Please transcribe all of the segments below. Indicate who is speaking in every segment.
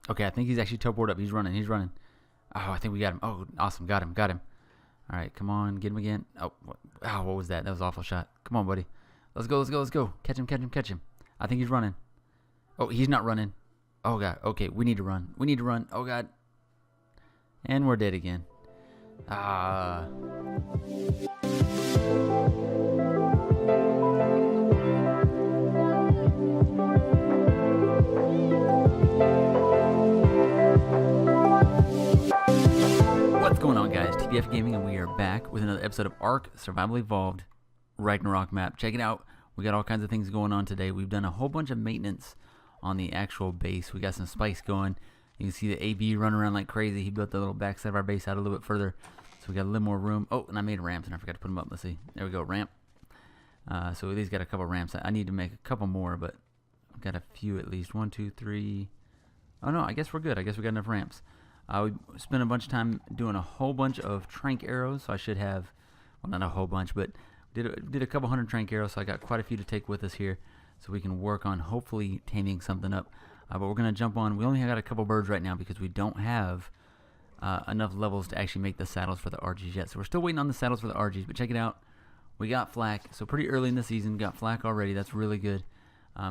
Speaker 1: Okay, I think he's actually teleported up. He's running. He's running. Oh, I think we got him. Oh, awesome. Got him. Got him. All right, come on. Get him again. Oh, what was that? That was an awful shot. Come on, buddy. Let's go. Let's go. Let's go. Catch him. Catch him. Catch him. I think he's running. Oh, he's not running. Oh, God. Okay, we need to run. We need to run. Oh, God. And we're dead again. Ah. What's going on, guys? TBF Gaming, and we are back with another episode of Ark Survival Evolved Ragnarok Map. Check it out. We got all kinds of things going on today. We've done a whole bunch of maintenance on the actual base. We got some spikes going. You can see the AB running around like crazy. He built the little backside of our base out a little bit further, so we got a little more room. Oh, and I made ramps, and I forgot to put them up. Let's see. There we go, ramp. So these got a couple ramps. I need to make a couple more, but I've got a few at least. 1, 2, 3. Oh, no, I guess we're good. I guess we got enough ramps. We spent a bunch of time doing a whole bunch of trank arrows, so I should have, well, not a whole bunch, but did a couple hundred trank arrows, so I got quite a few to take with us here, so we can work on hopefully taming something up. But we're going to jump on. We only got a couple birds right now because we don't have enough levels to actually make the saddles for the RGs yet. So we're still waiting on the saddles for the RGs, but check it out. We got flak, so pretty early in the season, got flak already. That's really good.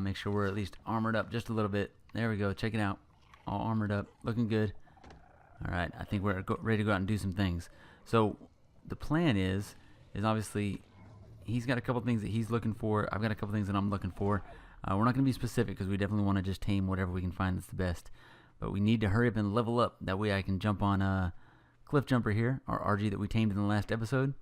Speaker 1: Make sure we're at least armored up just a little bit. There we go. Check it out. All armored up. Looking good. All right, I think we're ready to go out and do some things. So the plan is obviously he's got a couple things that he's looking for. I've got a couple things that I'm looking for. We're not going to be specific because we definitely want to just tame whatever we can find that's the best. But we need to hurry up and level up. That way I can jump on Cliff Jumper here, our RG that we tamed in the last episode.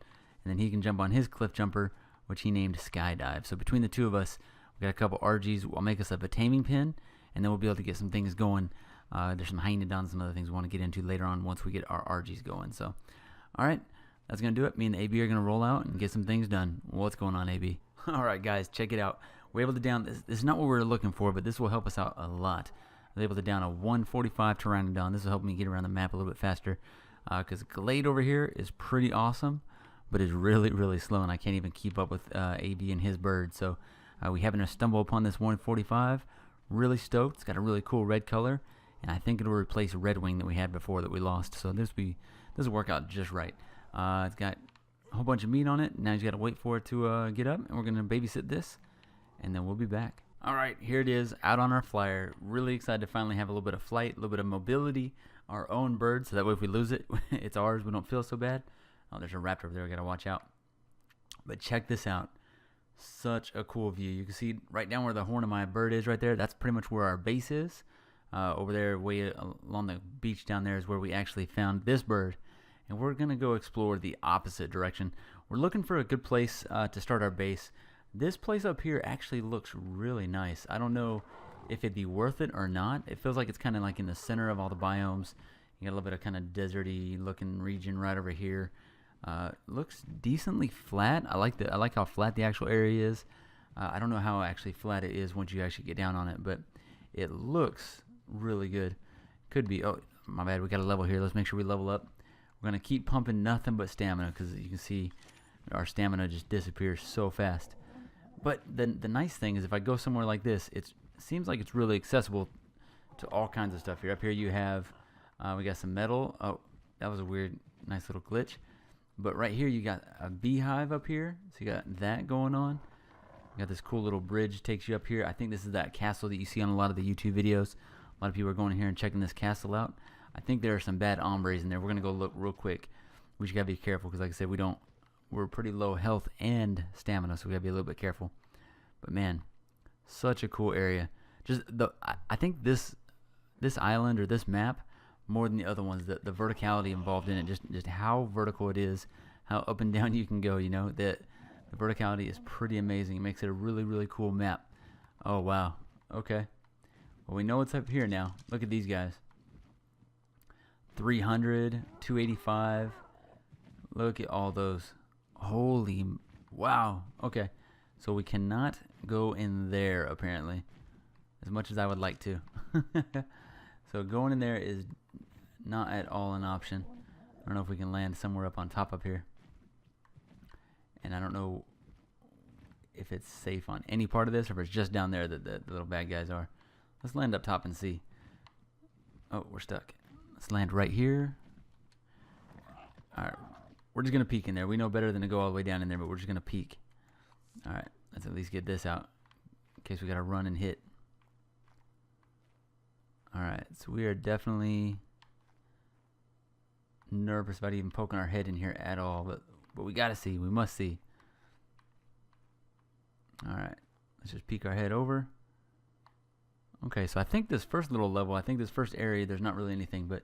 Speaker 1: And then he can jump on his Cliff Jumper, which he named Skydive. So between the two of us, we got a couple RGs. I'll make us up a taming pin, and then we'll be able to get some things going. There's some Hynodons, some other things we want to get into later on once we get our RGs going. So, all right, that's going to do it. Me and AB are going to roll out and get some things done. What's going on, AB? All right, guys, check it out. We're able to down, this is not what we were looking for, but this will help us out a lot. I was able to down a 145 Pteranodon. This will help me get around the map a little bit faster because Glade over here is pretty awesome, but is really, really slow, and I can't even keep up with AB and his bird. So we happen to stumble upon this 145. Really stoked. It's got a really cool red color. And I think it'll replace Red Wing that we had before that we lost. So this will work out just right. It's got a whole bunch of meat on it. Now you just got to wait for it to get up. And we're going to babysit this. And then we'll be back. All right, here it is out on our flyer. Really excited to finally have a little bit of flight, a little bit of mobility. Our own bird. So that way if we lose it, it's ours. We don't feel so bad. Oh, there's a raptor over there. We got to watch out. But check this out. Such a cool view. You can see right down where the horn of my bird is right there. That's pretty much where our base is. Over there, way along the beach down there is where we actually found this bird. And we're going to go explore the opposite direction. We're looking for a good place to start our base. This place up here actually looks really nice. I don't know if it'd be worth it or not. It feels like it's kind of like in the center of all the biomes. You got a little bit of kind of deserty looking region right over here. Looks decently flat. I like how flat the actual area is. I don't know how actually flat it is once you actually get down on it, but it looks really good. Could be. Oh, my bad. We got a level here. Let's make sure we level up. We're going to keep pumping nothing but stamina because you can see our stamina just disappears so fast. But the nice thing is if I go somewhere like this, it seems like it's really accessible to all kinds of stuff here. Up here you have, we got some metal. Oh, that was a weird, nice little glitch. But right here you got a beehive up here. So you got that going on. You got this cool little bridge takes you up here. I think this is that castle that you see on a lot of the YouTube videos. A lot of people are going in here and checking this castle out. I think there are some bad hombres in there. We're going to go look real quick. We just got to be careful because like I said, we're pretty low health and stamina, so we got to be a little bit careful. But man, such a cool area. I think this island or this map, more than the other ones, the verticality involved in it, just how vertical it is, how up and down you can go, you know, the verticality is pretty amazing. It makes it a really, really cool map. Oh, wow. Okay. Well, we know what's up here now. Look at these guys. 300, 285. Look at all those. Holy, wow. Okay. So we cannot go in there, apparently, as much as I would like to. So going in there is not at all an option. I don't know if we can land somewhere up on top up here. And I don't know if it's safe on any part of this or if it's just down there that the little bad guys are. Let's land up top and see. Oh, we're stuck. Let's land right here. Alright. We're just going to peek in there. We know better than to go all the way down in there, but we're just going to peek. Alright. Let's at least get this out in case we got to run and hit. Alright. So we are definitely nervous about even poking our head in here at all. But we got to see. We must see. Alright. Let's just peek our head over. Okay, so I think this first little level, I think this first area, there's not really anything, but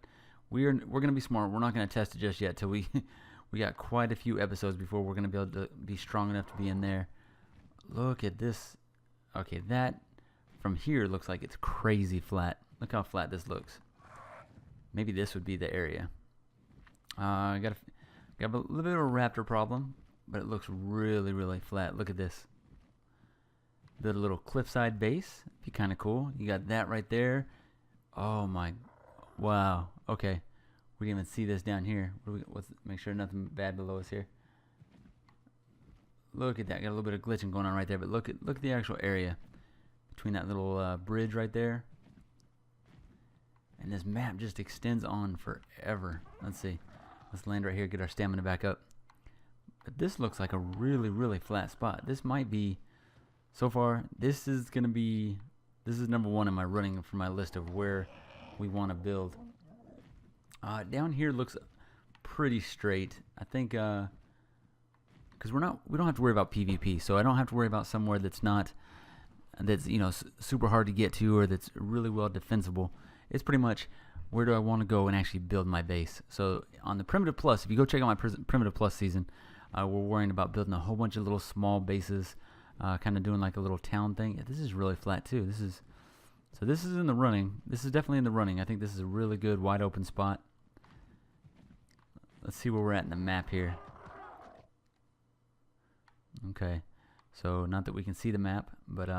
Speaker 1: we're going to be smart. We're not going to test it just yet till we got quite a few episodes before we're going to be able to be strong enough to be in there. Look at this. Okay, that from here looks like it's crazy flat. Look how flat this looks. Maybe this would be the area. I got a little bit of a raptor problem, but it looks really, really flat. Look at this. Build a little cliffside base. Be kind of cool. You got that right there. Oh my, wow. Okay, we can even see this down here. Let's make sure nothing bad below us here. Look at that. Got a little bit of glitching going on right there, but look at the actual area between that little bridge right there. And this map just extends on forever. Let's see. Let's land right here. Get our stamina back up. But this looks like a really, really flat spot. This might be. So far, this is number one in my running for my list of where we want to build. Down here looks pretty straight. I think because we don't have to worry about PvP, so I don't have to worry about somewhere that's super hard to get to or that's really well defensible. It's pretty much where do I want to go and actually build my base. So on the Primitive Plus, if you go check out my Primitive Plus season, we're worrying about building a whole bunch of little small bases. Kind of doing like a little town thing. Yeah, this is really flat too. This is in the running. This is definitely in the running. I think this is a really good wide open spot. Let's see where we're at in the map here. Okay, so not that we can see the map, but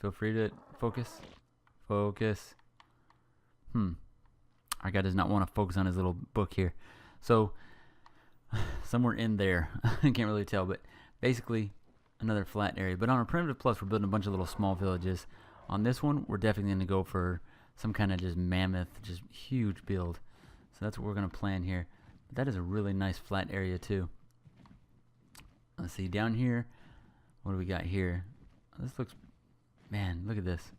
Speaker 1: feel free to focus. Focus. Our guy does not want to focus on his little book here. So somewhere in there, I can't really tell, but basically. Another flat area, but on our Primitive Plus we're building a bunch of little small villages. On this one we're definitely going to go for some kind of just mammoth, just huge build. So that's what we're going to plan here. But that is a really nice flat area too. Let's see down here. What do we got here? This looks, man, look at this.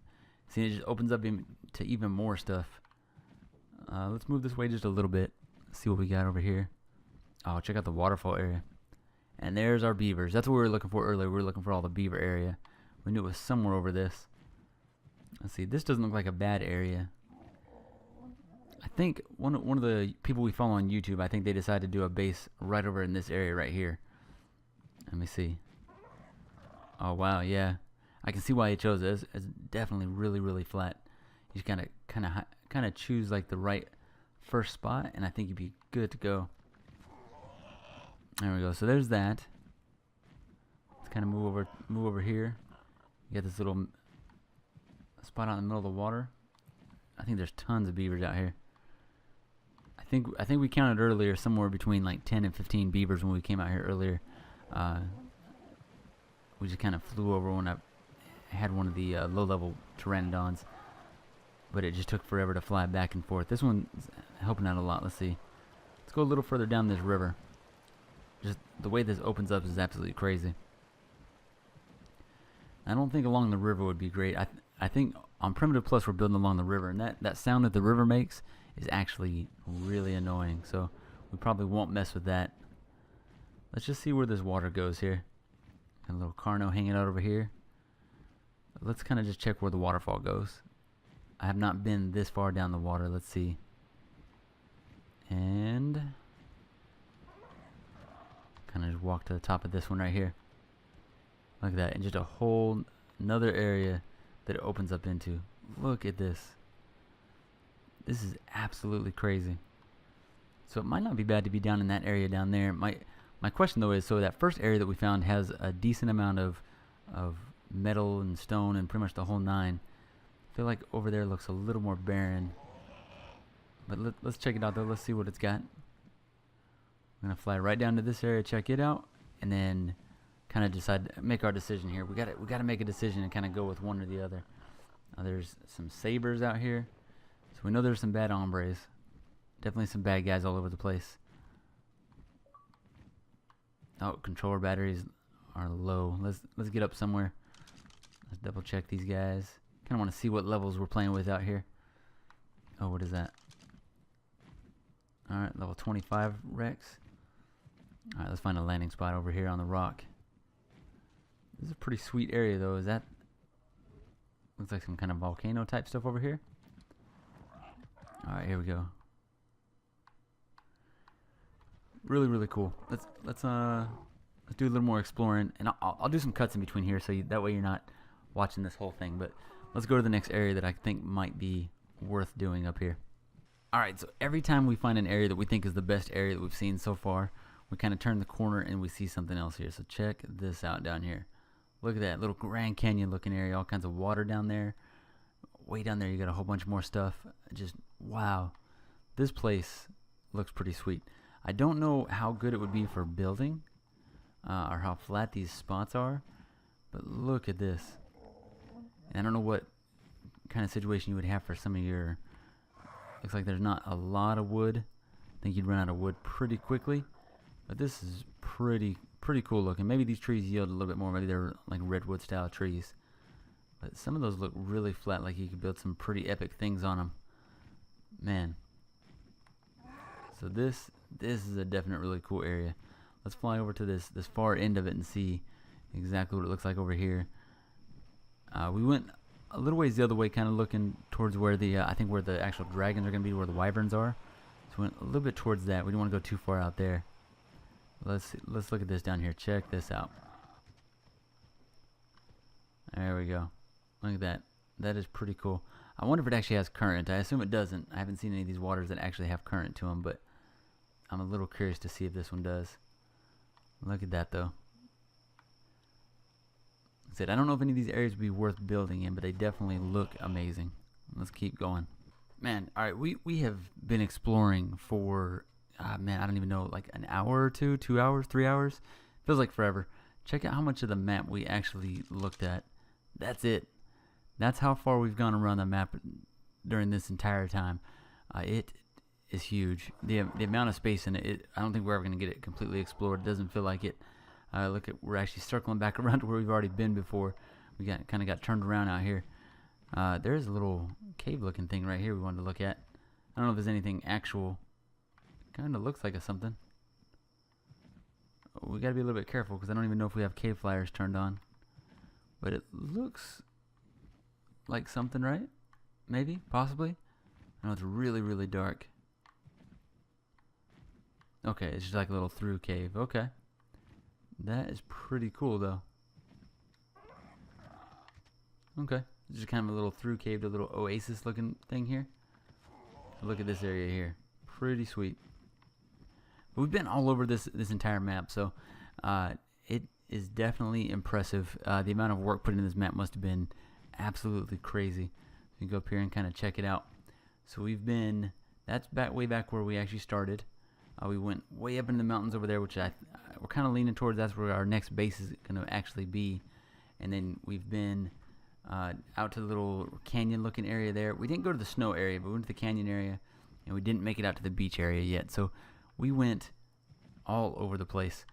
Speaker 1: See, it just opens up to even more stuff. Let's move this way just a little bit. See what we got over here. Oh, check out the waterfall area. And there's our beavers. That's what we were looking for earlier. We were looking for all the beaver area. We knew it was somewhere over this. Let's see. This doesn't look like a bad area. I think one of the people we follow on YouTube, I think they decided to do a base right over in this area right here. Let me see. Oh, wow. Yeah. I can see why he chose it. It's definitely really, really flat. You just kind of choose like the right first spot, and I think you'd be good to go. There we go. So there's that. Let's kind of move over here. You got this little spot out in the middle of the water. I think there's tons of beavers out here. I think we counted earlier somewhere between like 10 and 15 beavers when we came out here earlier. We just kind of flew over when I had one of the low-level Pteranodons, but it just took forever to fly back and forth. This one's helping out a lot. Let's see. Let's go a little further down this river. Just the way this opens up is absolutely crazy. I don't think along the river would be great. I think on Primitive Plus we're building along the river, and that sound that the river makes is actually really annoying. So we probably won't mess with that. Let's just see where this water goes here. Got a little Carno hanging out over here. Let's kind of just check where the waterfall goes. I have not been this far down the water. Let's see. And kind of just walk to the top of this one right here. Look at that. And just a whole another area that it opens up into. Look at this. This is absolutely crazy. So it might not be bad to be down in that area down there. My question though is, so that first area that we found has a decent amount of metal and stone and pretty much the whole nine. I feel like over there looks a little more barren. But let's check it out though. Let's see what it's got. I'm gonna fly right down to this area, check it out, and then kind of make our decision here. We gotta make a decision and kind of go with one or the other. There's some sabers out here, So we know there's some bad hombres. Definitely some bad guys all over the place. Oh, controller batteries are low. Let's get up somewhere. Let's double check these guys. Kind of want to see what levels we're playing with out here. Oh, what is that? Alright, level 25 Rex. Alright, let's find a landing spot over here on the rock. This is a pretty sweet area though. Is that... looks like some kind of volcano type stuff over here. Alright, here we go. Really, really cool. Let's do a little more exploring, and I'll do some cuts in between here, so that way you're not watching this whole thing. But let's go to the next area that I think might be worth doing up here. Alright, so every time we find an area that we think is the best area that we've seen so far, we kind of turn the corner and we see something else here. So check this out down here. Look at that little Grand Canyon looking area, all kinds of water down there. Way down there you got a whole bunch more stuff. Just wow, this place looks pretty sweet. I don't know how good it would be for building or how flat these spots are, but look at this. And I don't know what kind of situation you would have for some of your... looks like there's not a lot of wood. I think you'd run out of wood pretty quickly, but this is pretty cool looking. Maybe these trees yield a little bit more. Maybe they're like redwood style trees, but some of those look really flat, like you could build some pretty epic things on them, man. So this is a definite really cool area. Let's fly over to this far end of it and see exactly what it looks like over here. We went a little ways the other way, kind of looking towards where the I think where the actual dragons are going to be, where the wyverns are. So we went a little bit towards that. We don't want to go too far out there. Let's look at this down here. Check this out. There we go. Look at that. That is pretty cool. I wonder if it actually has current. I assume it doesn't. I haven't seen any of these waters that actually have current to them, but I'm a little curious to see if this one does. Look at that though. I don't know if any of these areas would be worth building in, but they definitely look amazing. Let's keep going. Man, alright, we have been exploring for, man, I don't even know, like an hour or two, 2 hours, 3 hours? Feels like forever. Check out how much of the map we actually looked at. That's it. That's how far we've gone around the map during this entire time. It is huge. The amount of space in it, I don't think we're ever going to get it completely explored. It doesn't feel like it. Look, we're actually circling back around to where we've already been before. We kind of got turned around out here. There's a little cave-looking thing right here we wanted to look at. I don't know if there's anything actual. Kind of looks like a something. We got to be a little bit careful because I don't even know if we have cave flyers turned on. But it looks like something, right? Maybe, possibly. I know it's really, really dark. Okay, it's just like a little through cave. Okay. That is pretty cool, though. Okay. It's just kind of a little through cave, a little oasis-looking thing here. Look at this area here. Pretty sweet. But we've been all over this entire map, so it is definitely impressive. The amount of work put into this map must have been absolutely crazy. You can go up here and kind of check it out. So we've been... that's way back where we actually started. We went way up in the mountains over there, which we're kind of leaning towards. That's where our next base is going to actually be. And then we've been out to the little canyon-looking area there. We didn't go to the snow area, but we went to the canyon area, and we didn't make it out to the beach area yet. So we went all over the place.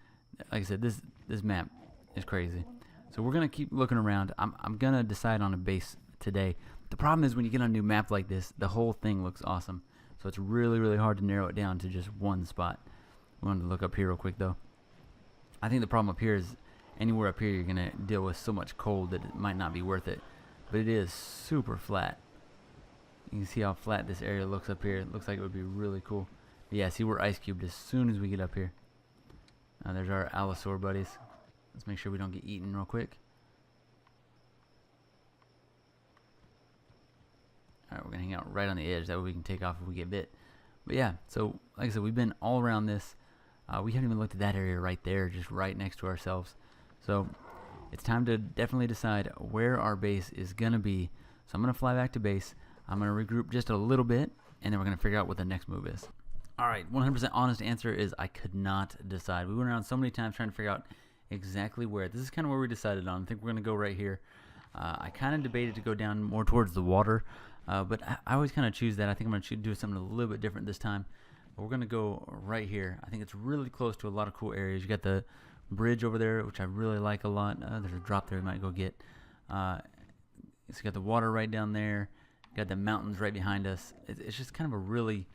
Speaker 1: Like I said, this map is crazy. So we're going to keep looking around. I'm going to decide on a base today. The problem is when you get on a new map like this, the whole thing looks awesome. So it's really, really hard to narrow it down to just one spot. We wanted to look up here real quick, though. I think the problem up here is anywhere up here you're going to deal with so much cold that it might not be worth it. But it is super flat. You can see how flat this area looks up here. It looks like it would be really cool. But yeah, see, we're ice cubed as soon as we get up here. There's our allosaur buddies. Let's make sure we don't get eaten real quick. Alright, we're going to hang out right on the edge. That way we can take off if we get bit. But yeah, so like I said, we've been all around this. We haven't even looked at that area right there, just right next to ourselves. So it's time to definitely decide where our base is going to be. So I'm going to fly back to base. I'm going to regroup just a little bit, and then we're going to figure out what the next move is. Alright, 100% honest answer is I could not decide. We went around so many times trying to figure out exactly where. This is kind of where we decided on. I think we're going to go right here. I kind of debated to go down more towards the water. But I always kind of choose that. I think I'm going to do something a little bit different this time. But we're going to go right here. I think it's really close to a lot of cool areas. You got the bridge over there, which I really like a lot. There's a drop there we might go get. It's got the water right down there. Got the mountains right behind us. It's just kind of a really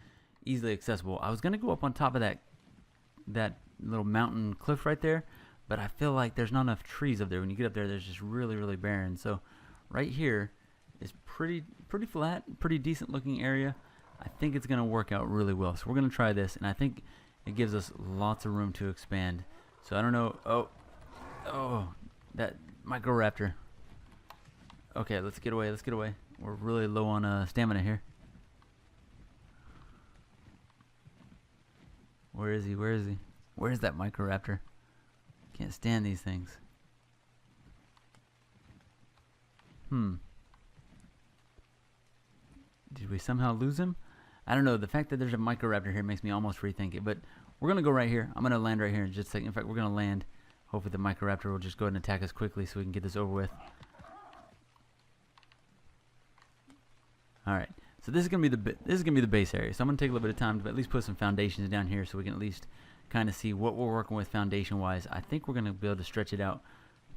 Speaker 1: easily accessible. I was going to go up on top of that little mountain cliff right there, but I feel like there's not enough trees up there. When you get up there, there's just really barren. So right here is pretty flat, pretty decent looking area. I think it's going to work out really well. So we're going to try this, and I think it gives us lots of room to expand. So I don't know. Oh, that Microraptor. Okay, let's get away. We're really low on stamina here. Where is he? Where's that Microraptor? Can't stand these things. Did we somehow lose him? I don't know. The fact that there's a Microraptor here makes me almost rethink it. But we're going to go right here. I'm going to land right here in just a second. In fact, we're going to land. Hopefully the Microraptor will just go ahead and attack us quickly so we can get this over with. Alright. So this is going to be the base area. So I'm going to take a little bit of time to at least put some foundations down here so we can at least kind of see what we're working with foundation-wise. I think we're going to be able to stretch it out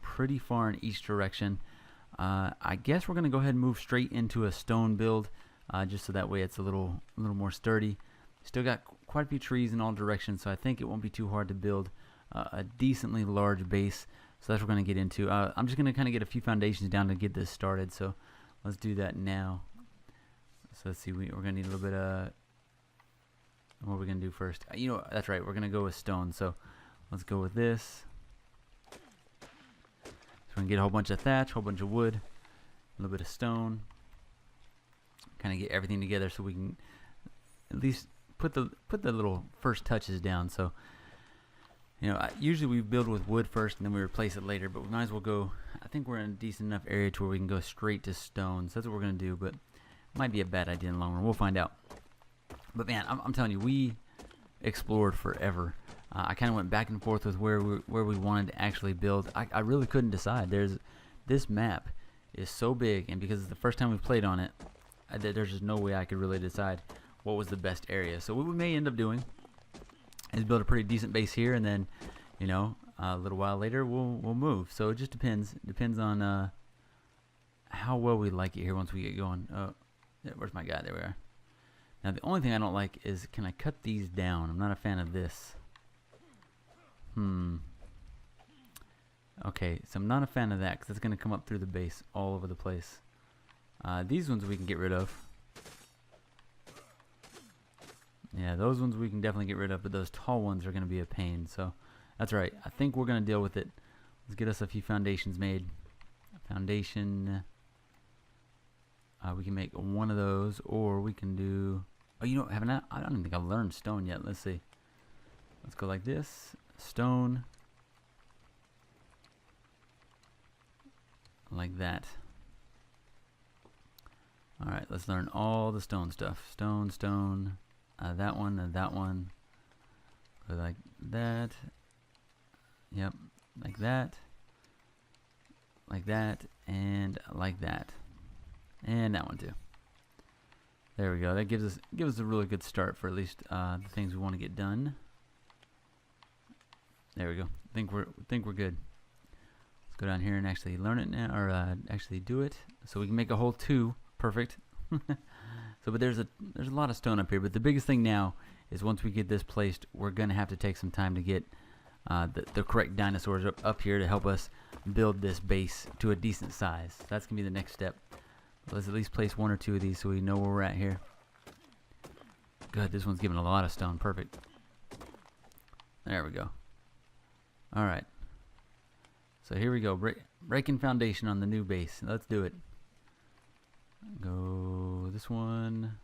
Speaker 1: pretty far in each direction. I guess we're going to go ahead and move straight into a stone build. Just so that way it's a little more sturdy. Still got quite a few trees in all directions, so I think it won't be too hard to build a decently large base. So that's what we're going to get into. I'm just going to kind of get a few foundations down to get this started. So let's do that now. So let's see. We're going to need a little bit of... What are we going to do first? You know, that's right. We're going to go with stone. So let's go with this. So we can get a whole bunch of thatch, a whole bunch of wood, a little bit of stone. Kind of get everything together so we can at least put the little first touches down. So, you know, usually we build with wood first and then we replace it later, but we might as well go. I think we're in a decent enough area to where we can go straight to stone. So that's what we're going to do, but it might be a bad idea in the long run. We'll find out. But man, I'm telling you, we explored forever. I kind of went back and forth with where we wanted to actually build. I really couldn't decide. This map is so big, and because it's the first time we've played on it, there's just no way I could really decide what was the best area. So what we may end up doing is build a pretty decent base here, and then, you know, a little while later we'll move. So it just depends on how well we like it here once we get going. Yeah, where's my guy? There we are. Now the only thing I don't like is, can I cut these down? I'm not a fan of this. Okay, so I'm not a fan of that because it's going to come up through the base all over the place. These ones we can get rid of. Yeah, those ones we can definitely get rid of, but those tall ones are going to be a pain. So that's right. I think we're going to deal with it. Let's get us a few foundations made. Foundation. We can make one of those, or we can do... Oh, you know, I don't even think I've learned stone yet. Let's see. Let's go like this. Stone. Like that. Alright, let's learn all the stone stuff. Stone. That one and that one. Go like that. Yep. Like that. Like that. And like that. And that one too. There we go. That gives us a really good start for at least the things we want to get done. There we go. Think we're good. Let's go down here and actually learn it now, or actually do it, so we can make a whole 2. Perfect. So, but there's a lot of stone up here. But the biggest thing now is once we get this placed, we're gonna have to take some time to get the correct dinosaurs up here to help us build this base to a decent size. So that's gonna be the next step. Let's at least place 1 or 2 of these so we know where we're at here. Good, this one's giving a lot of stone. Perfect. There we go. Alright. So here we go. Breaking foundation on the new base. Let's do it. Go this one.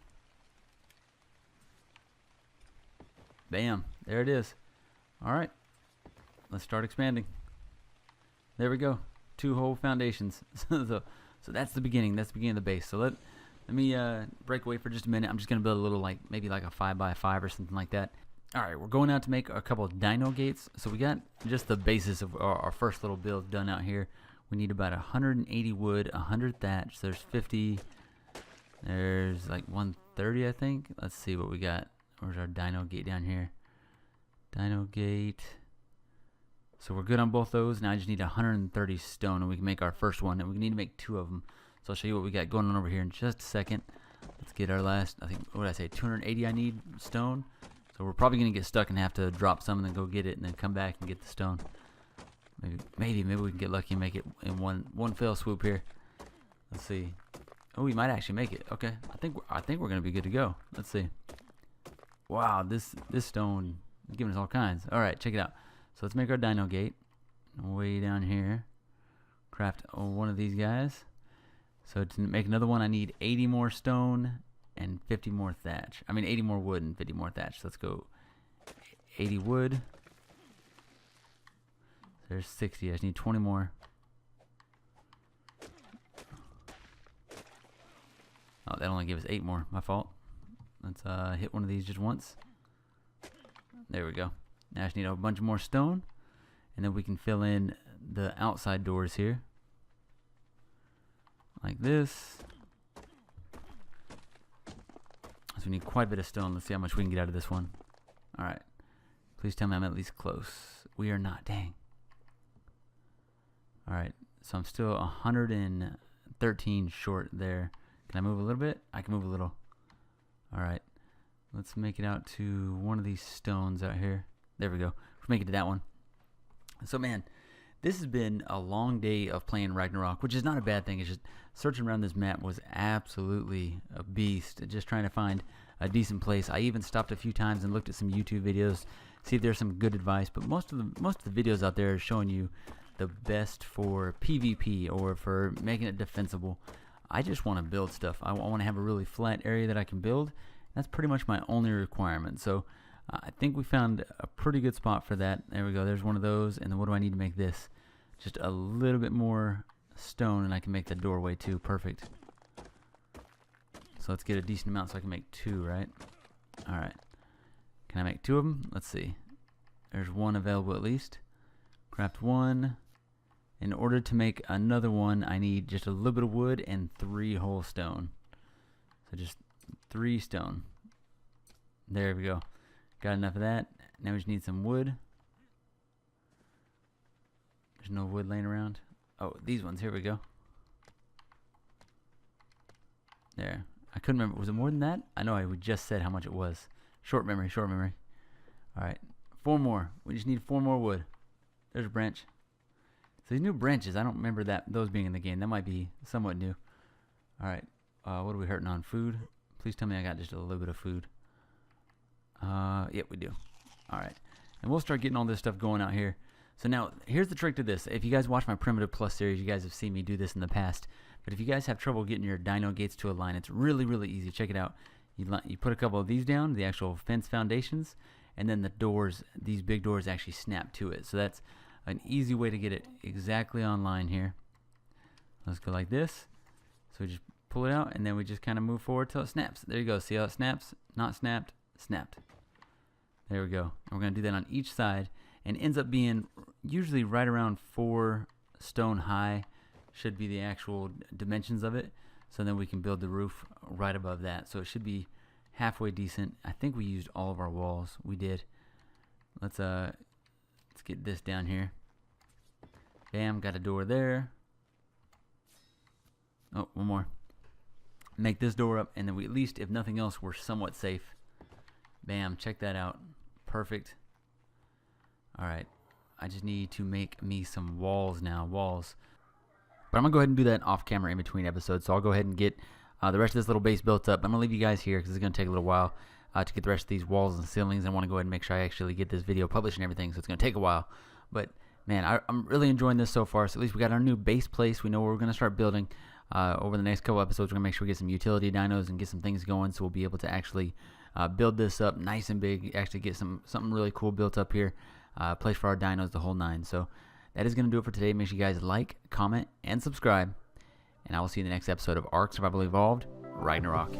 Speaker 1: Bam. There it is. Alright. Let's start expanding. There we go. 2 whole foundations. So that's the beginning. That's the beginning of the base. So let me break away for just a minute. I'm just going to build a little, maybe like a 5x5 or something like that. Alright, we're going out to make a couple of dino gates. So we got just the basis of our first little build done out here. We need about 180 wood, 100 thatch. So there's 50. There's like 130, I think. Let's see what we got. Where's our dino gate down here? Dino gate. So we're good on both those. Now I just need 130 stone, and we can make our first one. And we need to make 2 of them. So I'll show you what we got going on over here in just a second. Let's get our last, I think, what did I say, 280 I need stone. So we're probably going to get stuck and have to drop some and then go get it and then come back and get the stone. Maybe we can get lucky and make it in one fell swoop here. Let's see. Oh, we might actually make it. Okay, I think we're going to be good to go. Let's see. Wow, this stone is giving us all kinds. All right, check it out. So let's make our dino gate. Way down here. Craft one of these guys. So to make another one, I need 80 more stone and 50 more thatch. I mean 80 more wood and 50 more thatch. So let's go 80 wood. There's 60. I just need 20 more. Oh, that only gave us 8 more. My fault. Let's hit one of these just once. There we go. Now I just need a bunch more stone, and then we can fill in the outside doors here. Like this. So we need quite a bit of stone. Let's see how much we can get out of this one. Alright. Please tell me I'm at least close. We are not. Dang. Alright. So I'm still 113 short there. Can I move a little bit? I can move a little. Alright. Let's make it out to one of these stones out here. There we go. Let's make it to that one. So man, this has been a long day of playing Ragnarok, which is not a bad thing. It's just searching around this map was absolutely a beast. Just trying to find a decent place. I even stopped a few times and looked at some YouTube videos, see if there's some good advice. But most of the videos out there are showing you the best for PvP or for making it defensible. I just want to build stuff. I want to have a really flat area that I can build. That's pretty much my only requirement. So I think we found a pretty good spot for that. There we go. There's one of those. And then what do I need to make this? Just a little bit more stone, and I can make the doorway too. Perfect. So let's get a decent amount so I can make 2, right? Alright. Can I make 2 of them? Let's see. There's 1 available at least. Craft 1. In order to make another one, I need just a little bit of wood and 3 whole stone. So just 3 stone. There we go. Got enough of that. Now we just need some wood. There's no wood laying around. Oh, these ones. Here we go. There. I couldn't remember. Was it more than that? I know I just said how much it was. Short memory, short memory. Alright. 4 more. We just need 4 more wood. There's a branch. So these new branches, I don't remember those being in the game. That might be somewhat new. Alright. What are we hurting on? Food? Please tell me I got just a little bit of food. Yep, we do. Alright. And we'll start getting all this stuff going out here. So now, here's the trick to this. If you guys watch my Primitive Plus series, you guys have seen me do this in the past. But if you guys have trouble getting your dino gates to align, it's really, really easy. Check it out. You put a couple of these down, the actual fence foundations, and then the doors, these big doors actually snap to it. So that's an easy way to get it exactly online here. Let's go like this. So we just pull it out, and then we just kind of move forward till it snaps. There you go. See how it snaps? Not snapped, snapped. There we go. And we're going to do that on each side, and it ends up being usually right around 4 stone high. Should be the actual dimensions of it. So then we can build the roof right above that. So it should be halfway decent. I think we used all of our walls. We did. Let's get this down here. Bam, got a door there. Oh, one more. Make this door up, and then we at least, if nothing else, we're somewhat safe. Bam, check that out. Perfect. Alright, I just need to make me some walls now. Walls. But I'm going to go ahead and do that off camera in between episodes. So I'll go ahead and get the rest of this little base built up. I'm going to leave you guys here because it's going to take a little while to get the rest of these walls and ceilings. I want to go ahead and make sure I actually get this video published and everything. So it's going to take a while. But man, I'm really enjoying this so far. So at least we got our new base place. We know where we're going to start building. Over the next couple episodes, we're going to make sure we get some utility dinos and get some things going. So we'll be able to actually build this up nice and big. Actually get something really cool built up here. Place for our dinos, the whole 9. So that is going to do it for today. Make sure you guys like, comment, and subscribe. And I will see you in the next episode of Ark Survival Evolved, Ragnarok.